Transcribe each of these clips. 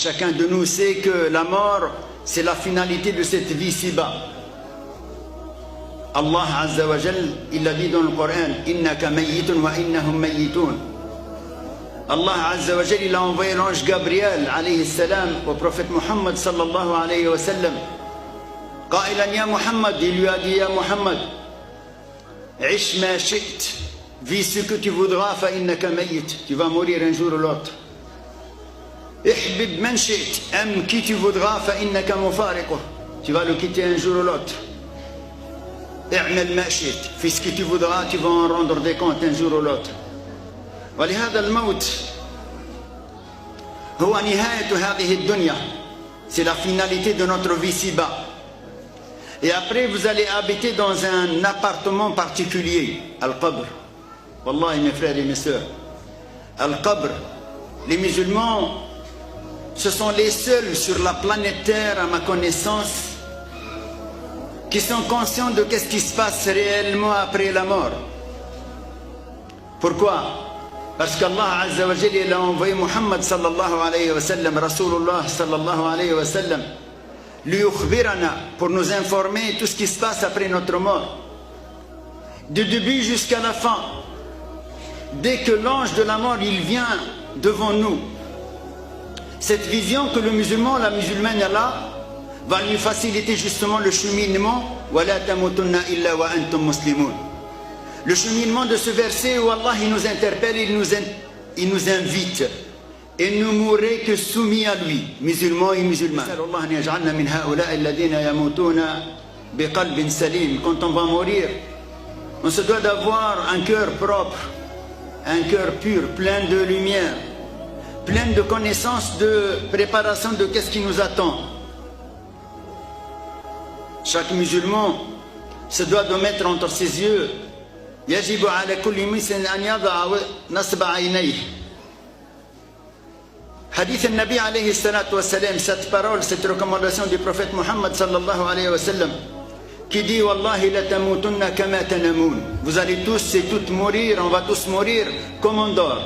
Chacun de nous sait que la mort, c'est la finalité de cette vie ci-bas. Allah Azza wa Jal, il a dit dans le Coran, innaka mayyitun wa innahum mayyitun. Allah Azza wa Jal, il a envoyé l'ange Gabriel alayhi salam au prophète Muhammad sallallahu alayhi wa sallam. Qailan ya Muhammad, il lui a dit ya Muhammad, ish ma shi't, vis ce que tu voudras, fa innaka mayyit, tu vas mourir un jour ou l'autre. Ihbib man shi't, aime qui tu voudras, fa innaka mufariquh, tu vas le quitter un jour ou l'autre. اعمل ما شئت, fais ce que tu voudras, tu vas en rendre des comptes un jour ou l'autre. ولهذا الموت هو نهاية هذه الدنيا, c'est la finalité de notre vie ci-bas. Et après vous allez habiter dans un appartement particulier, Al-Qabr. Wallahi mes frères et mes sœurs, Al-Qabr, les musulmans, ce sont les seuls sur la planète Terre à ma connaissance qui sont conscients de ce qui se passe réellement après la mort. Pourquoi? Parce qu'Allah Azza wa Jalla, il a envoyé Muhammad sallallahu alayhi wa sallam, Rasulullah sallallahu alayhi wa sallam, liyukhbirana, pour nous informer tout ce qui se passe après notre mort, du début jusqu'à la fin. Dès que l'ange de la mort il vient devant nous, cette vision que le musulman, la musulmane a là, va lui faciliter justement le cheminement. وَلَا تَمُوتُنَّ إِلَّا وَأَنْتُمْ مُسْلِمُونَ. Le cheminement de ce verset où Allah il nous interpelle, il nous invite. Et ne mourrez que soumis à lui, musulmans et musulmans. Quand on va mourir, on se doit d'avoir un cœur propre, un cœur pur, plein de lumière, plein de connaissances, de préparation de qu'est-ce qui nous attend. Chaque musulman se doit de mettre entre ses yeux يجب على كل مسلم أن يضع نصب عينيه. Hadith al-Nabi alayhi salatu wa salam, cette parole, cette recommandation du prophète Muhammad sallallahu alayhi wa sallam, qui dit Wallahi la tamutunna kama tanamun. Vous allez tous et toutes mourir, on va tous mourir comme on dort.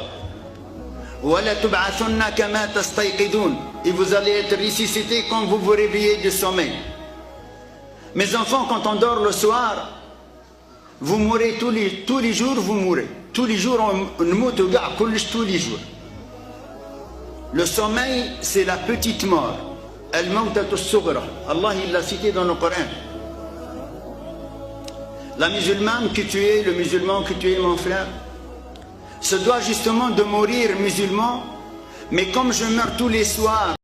Wa la tub'athunna kama tastayqidun. Et vous allez être ressuscités quand vous vous réveillez du sommeil. Mes enfants, quand on dort le soir, vous mourrez tous les jours, vous mourrez. Tous les jours, on meurt tous les jours. Le sommeil, c'est la petite mort. Al-mawtatu as-sughra. Allah, il l'a cité dans le Coran. La musulmane que tu es, le musulman que tu es, mon frère, se doit justement de mourir musulman, mais comme je meurs tous les soirs,